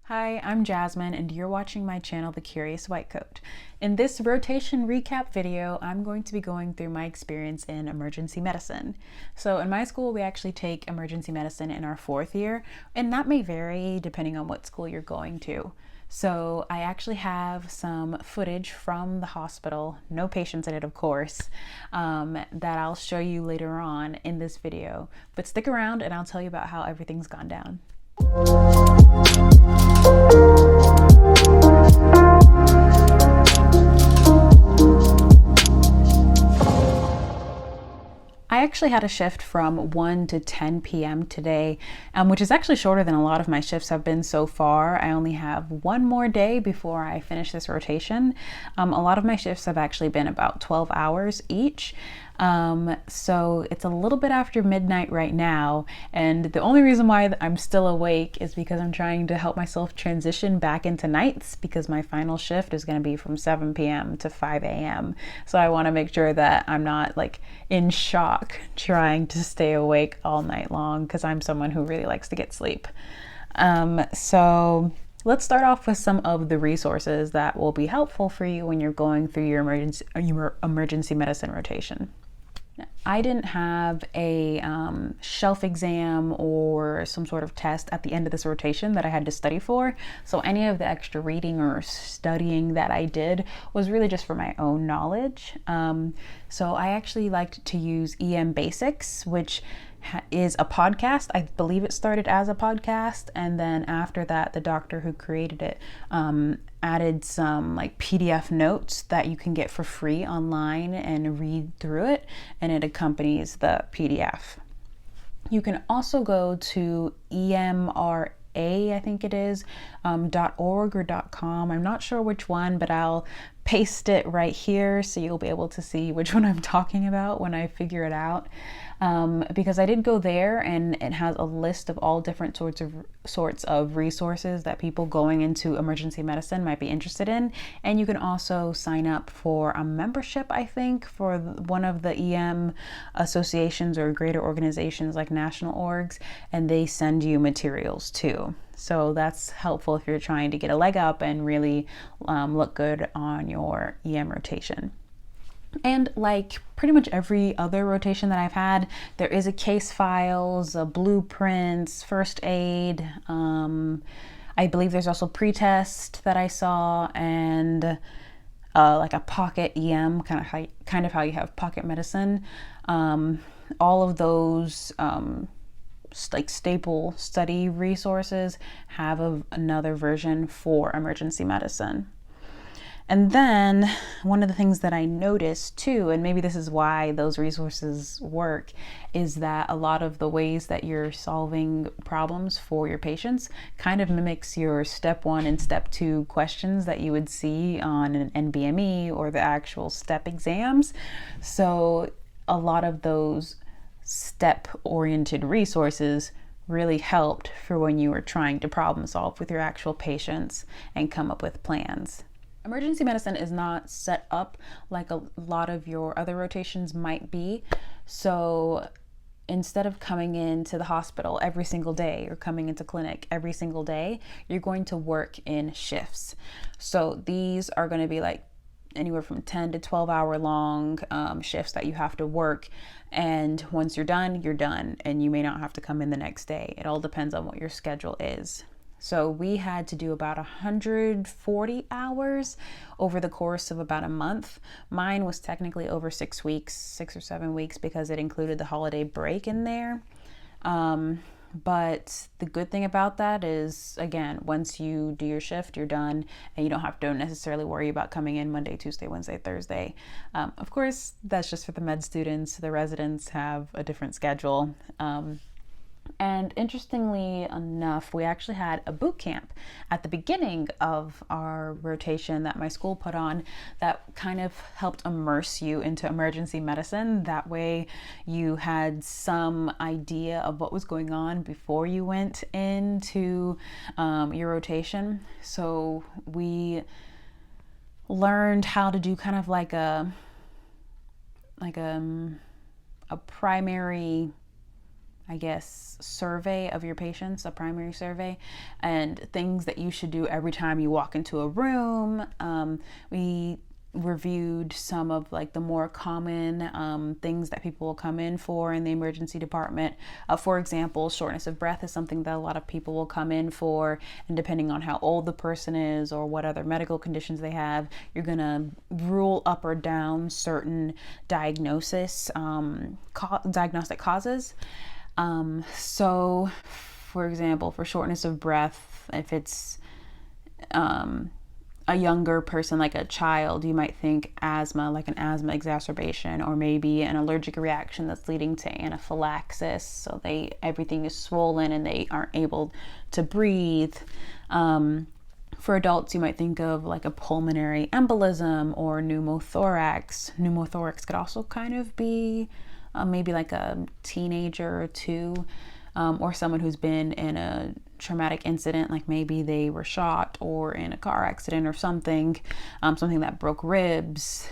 Hi, I'm Jasmine and you're watching my channel, The Curious White Coat. In this rotation recap video, I'm going to be going through my experience in emergency medicine. So in my school, we actually take emergency medicine in our 4th year, and that may vary depending on what school you're going to. So I actually have some footage from the hospital, no patients in it of course, that I'll show you later on in this video. But stick around and I'll tell you about how everything's gone down. I actually had a shift from 1 to 10 p.m. today, which is actually shorter than a lot of my shifts have been so far. I only have one more day before I finish this rotation. A lot of my shifts have actually been about 12 hours each. So it's a little bit after midnight right now, and the only reason why I'm still awake is because I'm trying to help myself transition back into nights, because my final shift is going to be from 7 p.m. to 5 a.m. So I want to make sure that I'm not like in shock trying to stay awake all night long, because I'm someone who really likes to get sleep. So let's start off with some of the resources that will be helpful for you when you're going through your emergency medicine rotation. I didn't have a shelf exam or some sort of test at the end of this rotation that I had to study for. So any of the extra reading or studying that I did was really just for my own knowledge. So I actually liked to use EM Basics, which is a podcast. I believe it started as a podcast, and then after that, the doctor who created it added some like PDF notes that you can get for free online and read through it, and it accompanies the PDF. You can also go to EMRA, I think it is, .org or .com. I'm not sure which one, but I'll paste it right here so you'll be able to see which one I'm talking about when I figure it out. Because I did go there, and it has a list of all different sorts of resources that people going into emergency medicine might be interested in. And you can also sign up for a membership, I think, for one of the EM associations or greater organizations like national orgs, and they send you materials too. So that's helpful if you're trying to get a leg up and really look good on your EM rotation. And like pretty much every other rotation that I've had, there is a case files, a blueprints, first aid. I believe there's also pre-test that I saw, and like a pocket EM, kind of how you have pocket medicine. All of those like staple study resources have another version for emergency medicine. And then one of the things that I noticed too, and maybe this is why those resources work, is that a lot of the ways that you're solving problems for your patients kind of mimics your step 1 and step 2 questions that you would see on an NBME or the actual step exams. So a lot of those step-oriented resources really helped for when you were trying to problem solve with your actual patients and come up with plans. Emergency medicine is not set up like a lot of your other rotations might be. So instead of coming into the hospital every single day or coming into clinic every single day, you're going to work in shifts. So these are going to be like anywhere from 10 to 12 hour long shifts that you have to work. And once you're done, and you may not have to come in the next day. It all depends on what your schedule is. So we had to do about 140 hours over the course of about a month. Mine was technically over 6 weeks, 6 or 7 weeks, because it included the holiday break in there. But the good thing about that is, again, once you do your shift, you're done, and you don't have to necessarily worry about coming in Monday, Tuesday, Wednesday, Thursday. Of course, that's just for the med students. The residents have a different schedule. And interestingly enough, we actually had a boot camp at the beginning of our rotation that my school put on that kind of helped immerse you into emergency medicine. That way you had some idea of what was going on before you went into your rotation. So we learned how to do kind of like a primary I guess, survey of your patients, a primary survey, and things that you should do every time you walk into a room. We reviewed some of like the more common things that people will come in for in the emergency department. For example, shortness of breath is something that a lot of people will come in for, and depending on how old the person is or what other medical conditions they have, you're gonna rule up or down certain diagnostic causes. So for example, for shortness of breath, if it's a younger person, like a child, you might think asthma, like an asthma exacerbation, or maybe an allergic reaction that's leading to anaphylaxis. So everything is swollen and they aren't able to breathe. For adults, you might think of like a pulmonary embolism or pneumothorax. Pneumothorax could also kind of be maybe like a teenager or two, or someone who's been in a traumatic incident, like maybe they were shot or in a car accident or something that broke ribs.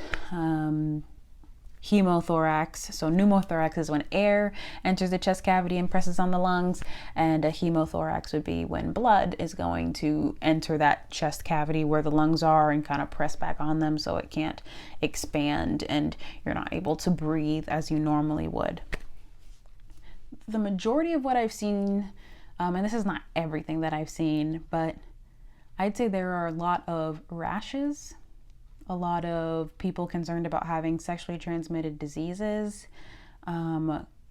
Hemothorax. So pneumothorax is when air enters the chest cavity and presses on the lungs, and a hemothorax would be when blood is going to enter that chest cavity where the lungs are and kind of press back on them so it can't expand and you're not able to breathe as you normally would. The majority of what I've seen, and this is not everything that I've seen, but I'd say there are a lot of rashes, a lot of people concerned about having sexually transmitted diseases.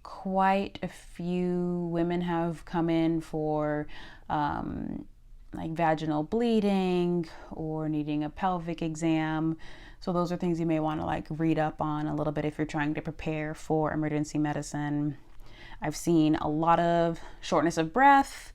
Quite a few women have come in for like vaginal bleeding or needing a pelvic exam. So those are things you may want to like read up on a little bit if you're trying to prepare for emergency medicine. I've seen a lot of shortness of breath,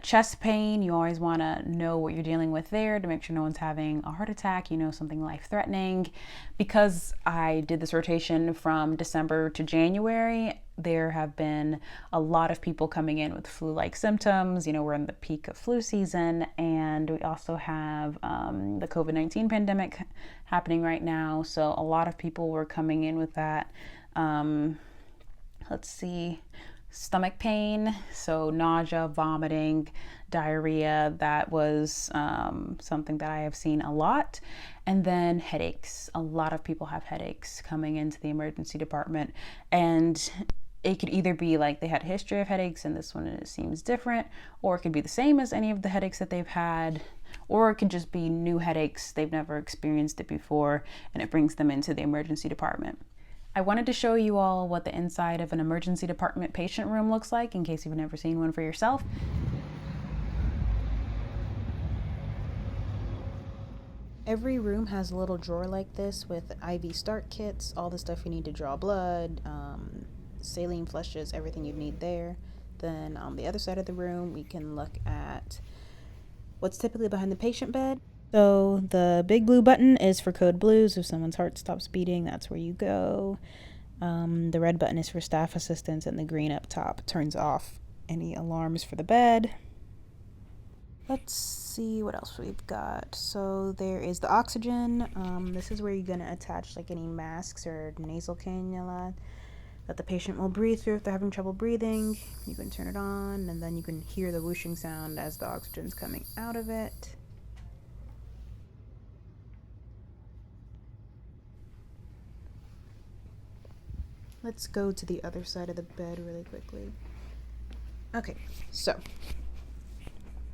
chest pain. You always want to know what you're dealing with there to make sure no one's having a heart attack, something life-threatening. Because I did this rotation from December to January, there have been a lot of people coming in with flu-like symptoms. We're in the peak of flu season, and we also have the COVID-19 pandemic happening right now. So a lot of people were coming in with that. Stomach pain, so nausea, vomiting, diarrhea. That was something that I have seen a lot. And then headaches. A lot of people have headaches coming into the emergency department, and it could either be like they had a history of headaches and this one seems different, or it could be the same as any of the headaches that they've had, or it could just be new headaches. They've never experienced it before and it brings them into the emergency department. I wanted to show you all what the inside of an emergency department patient room looks like in case you've never seen one for yourself. Every room has a little drawer like this with IV start kits, all the stuff you need to draw blood, saline flushes, everything you need there. Then on the other side of the room, we can look at what's typically behind the patient bed. So the big blue button is for code blue. So if someone's heart stops beating, that's where you go. The red button is for staff assistance, and the green up top turns off any alarms for the bed. Let's see what else we've got. So there is the oxygen. This is where you're going to attach like any masks or nasal cannula that the patient will breathe through if they're having trouble breathing. You can turn it on, and then you can hear the whooshing sound as the oxygen's coming out of it. Let's go to the other side of the bed really quickly. Okay, so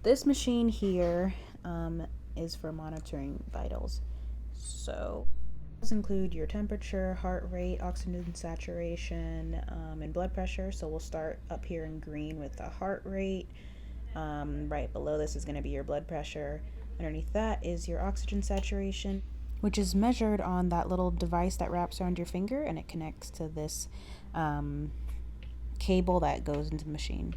this machine here is for monitoring vitals. So those include your temperature, heart rate, oxygen saturation, and blood pressure. So we'll start up here in green with the heart rate. Right below this is going to be your blood pressure. Underneath that is your oxygen saturation, which is measured on that little device that wraps around your finger, and it connects to this cable that goes into the machine.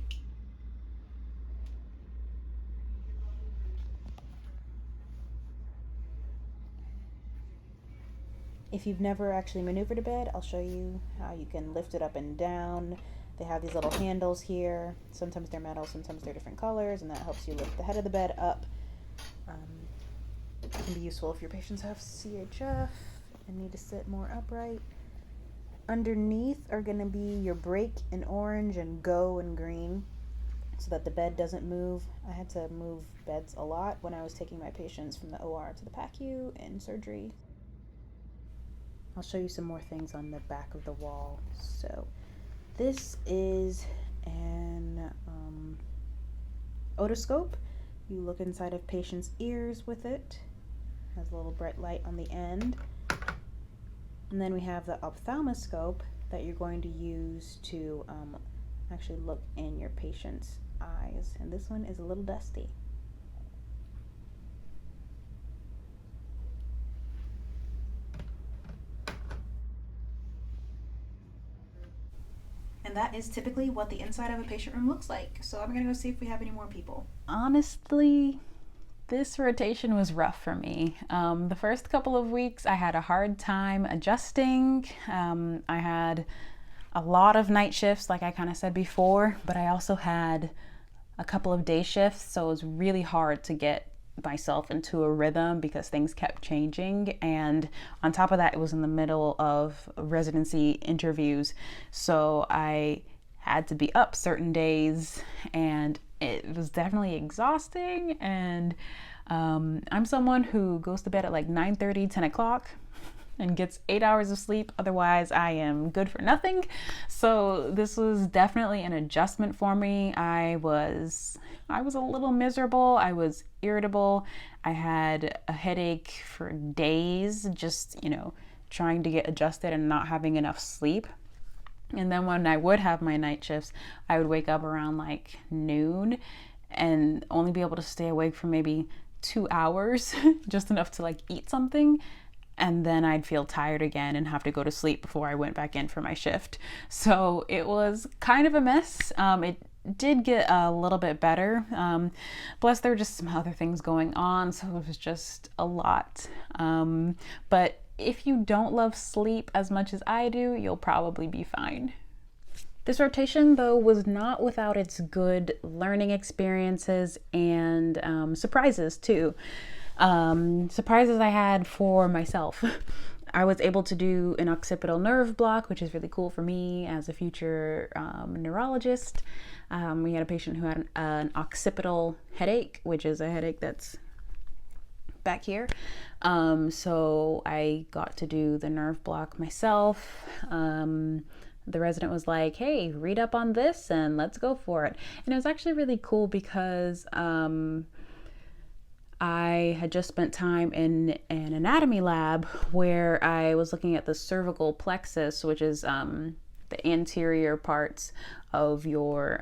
If you've never actually maneuvered a bed, I'll show you how you can lift it up and down. They have these little handles here. Sometimes they're metal, sometimes they're different colors, and that helps you lift the head of the bed up. It can be useful if your patients have CHF and need to sit more upright. underneath are going to be your break in orange and go in green, so that the bed doesn't move. I had to move beds a lot when I was taking my patients from the OR to the PACU in surgery. I'll show you some more things on the back of the wall. So this is an otoscope. You look inside of patients' ears with it. Has a little bright light on the end. And then we have the ophthalmoscope that you're going to use to actually look in your patient's eyes. And this one is a little dusty. And that is typically what the inside of a patient room looks like. So I'm gonna go see if we have any more people. Honestly, this rotation was rough for me. The first couple of weeks I had a hard time adjusting. I had a lot of night shifts, like I kind of said before, but I also had a couple of day shifts, so it was really hard to get myself into a rhythm because things kept changing. And on top of that, it was in the middle of residency interviews, so I had to be up certain days, and it was definitely exhausting. And I'm someone who goes to bed at like 9:30, 10 o'clock and gets 8 hours of sleep. Otherwise, I am good for nothing. So this was definitely an adjustment for me. I was a little miserable. I was irritable. I had a headache for days, just, trying to get adjusted and not having enough sleep. And then when I would have my night shifts, I would wake up around like noon and only be able to stay awake for maybe 2 hours, just enough to like eat something. And then I'd feel tired again and have to go to sleep before I went back in for my shift. So it was kind of a mess. It did get a little bit better. Plus there were just some other things going on, so it was just a lot. But if you don't love sleep as much as I do, you'll probably be fine. This rotation, though, was not without its good learning experiences and surprises, too. Surprises I had for myself. I was able to do an occipital nerve block, which is really cool for me as a future neurologist. We had a patient who had an occipital headache, which is a headache that's back here. So I got to do the nerve block myself. The resident was like, hey, read up on this and let's go for it. And it was actually really cool because I had just spent time in an anatomy lab where I was looking at the cervical plexus, which is the anterior parts of your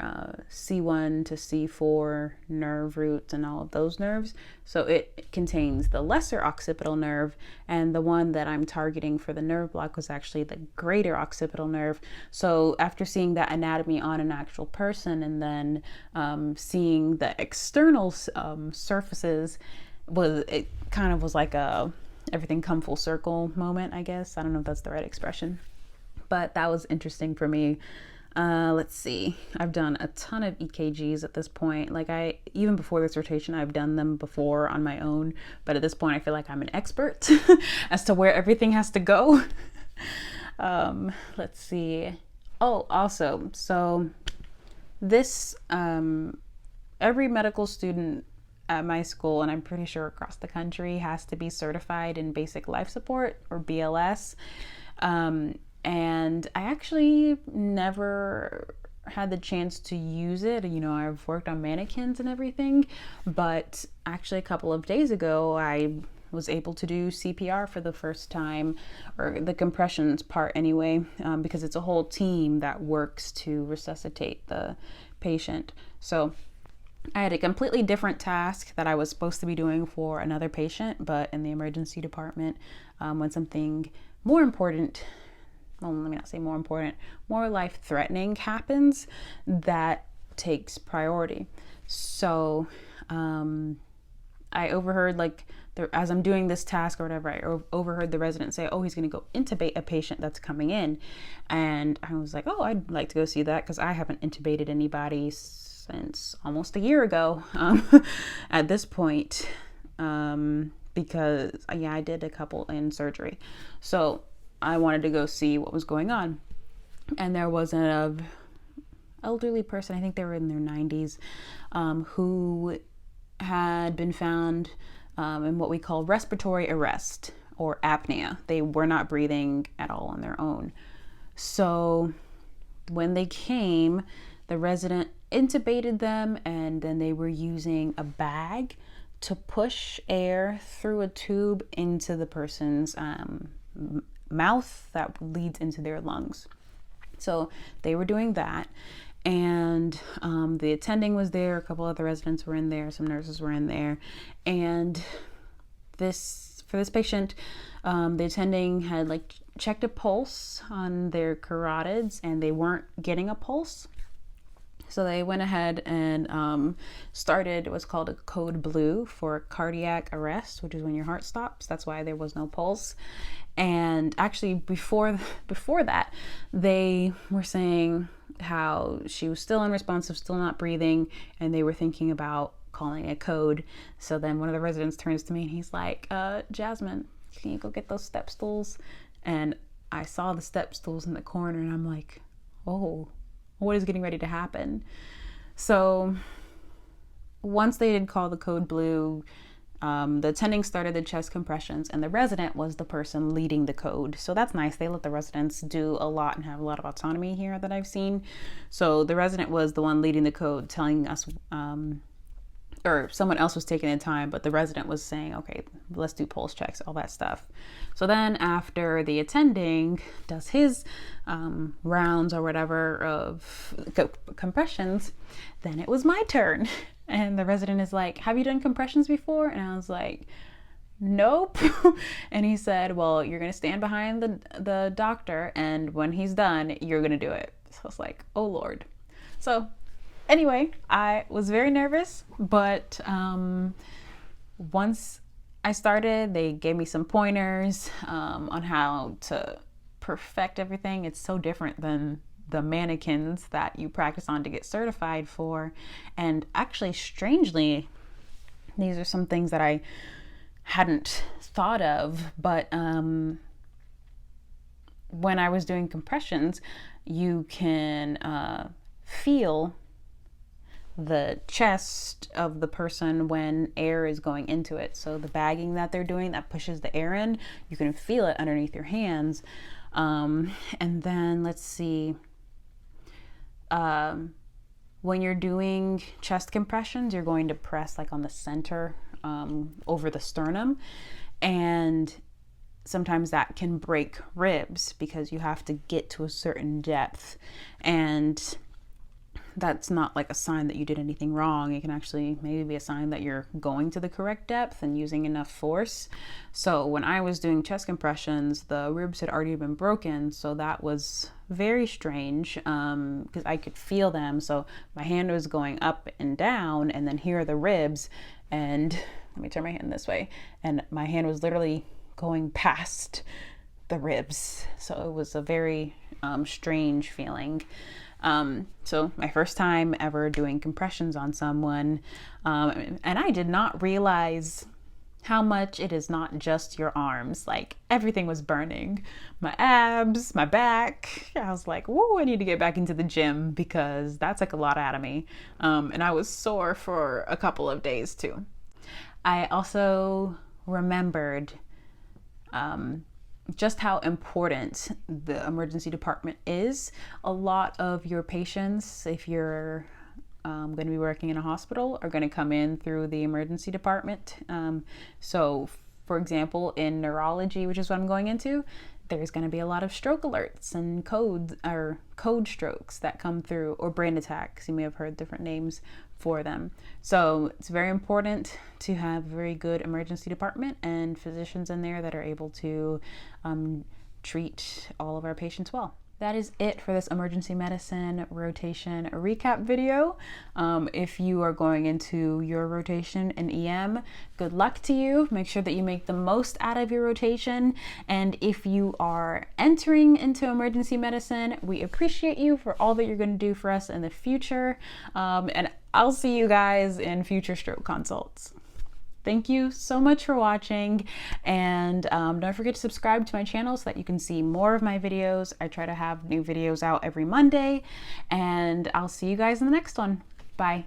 C1 to C4 nerve roots and all of those nerves. So it contains the lesser occipital nerve, and the one that I'm targeting for the nerve block was actually the greater occipital nerve. So after seeing that anatomy on an actual person and then seeing the external surfaces, it kind of was like a everything come full circle moment, I guess. I don't know if that's the right expression, but that was interesting for me. Let's see. I've done a ton of EKGs at this point. Even before this rotation, I've done them before on my own, but at this point, I feel like I'm an expert as to where everything has to go. Let's see. Oh, also, so this, every medical student at my school, and I'm pretty sure across the country, has to be certified in basic life support, or BLS. And I actually never had the chance to use it. I've worked on mannequins and everything, but actually a couple of days ago, I was able to do CPR for the first time, or the compressions part anyway, because it's a whole team that works to resuscitate the patient. So I had a completely different task that I was supposed to be doing for another patient, but in the emergency department, when something more important, well, let me not say more important, more life-threatening happens, that takes priority. So I overheard, as I'm doing this task or whatever, I overheard the resident say, oh, he's going to go intubate a patient that's coming in. And I was like, oh, I'd like to go see that, because I haven't intubated anybody since almost a year ago at this point, because I did a couple in surgery. So I wanted to go see what was going on. And there was an elderly person, I think they were in their 90s, who had been found in what we call respiratory arrest or apnea. They were not breathing at all on their own. So when they came, the resident intubated them, and then they were using a bag to push air through a tube into the person's mouth that leads into their lungs. So they were doing that, and the attending was there, a couple other residents were in there, some nurses were in there, and for this patient, the attending had like checked a pulse on their carotids, and they weren't getting a pulse. So they went ahead and started what's called a code blue for cardiac arrest, which is when your heart stops. That's why there was no pulse. And actually before that, they were saying how she was still unresponsive, still not breathing, and they were thinking about calling a code. So then one of the residents turns to me and he's like, Jasmine, can you go get those step stools? And I saw the step stools in the corner, and I'm like, oh, what is getting ready to happen? So once they did call the code blue, the attending started the chest compressions, and the resident was the person leading the code. So that's nice. They let the residents do a lot and have a lot of autonomy here that I've seen. So the resident was the one leading the code, telling us, or someone else was taking the time, but the resident was saying, okay, let's do pulse checks, all that stuff. So then after the attending does his rounds or whatever of compressions, then it was my turn. And the resident is like, have you done compressions before? And I was like, nope. And he said, well, you're going to stand behind the doctor, and when he's done, you're going to do it. So I was like, oh Lord. So anyway, I was very nervous, but once I started, they gave me some pointers on how to perfect everything. It's so different than the mannequins that you practice on to get certified for. And actually, strangely, these are some things that I hadn't thought of, but when I was doing compressions, you can feel the chest of the person when air is going into it. So the bagging that they're doing that pushes the air in, you can feel it underneath your hands. And then let's see, when you're doing chest compressions, you're going to press like on the center over the sternum, and sometimes that can break ribs because you have to get to a certain depth, and that's not like a sign that you did anything wrong. It can actually maybe be a sign that you're going to the correct depth and using enough force. So when I was doing chest compressions, the ribs had already been broken, so that was very strange because I could feel them. So my hand was going up and down, and then here are the ribs, and let me turn my hand this way, and my hand was literally going past the ribs. So it was a very strange feeling. So my first time ever doing compressions on someone, and I did not realize how much it is not just your arms. Like everything was burning, my abs, my back. I was like, whoa, I need to get back into the gym because that's like a lot out of me. And I was sore for a couple of days too. I also remembered, just how important the emergency department is. A lot of your patients, if you're going to be working in a hospital, are going to come in through the emergency department. So for example, in neurology, which is what I'm going into, there's going to be a lot of stroke alerts and code strokes that come through, or brain attacks. You may have heard different names for them. So it's very important to have a very good emergency department and physicians in there that are able to treat all of our patients well. That is it for this emergency medicine rotation recap video. If you are going into your rotation in EM, good luck to you. Make sure that you make the most out of your rotation. And if you are entering into emergency medicine, we appreciate you for all that you're going to do for us in the future. And I'll see you guys in future stroke consults. Thank you so much for watching, and don't forget to subscribe to my channel so that you can see more of my videos. I try to have new videos out every Monday, and I'll see you guys in the next one. Bye.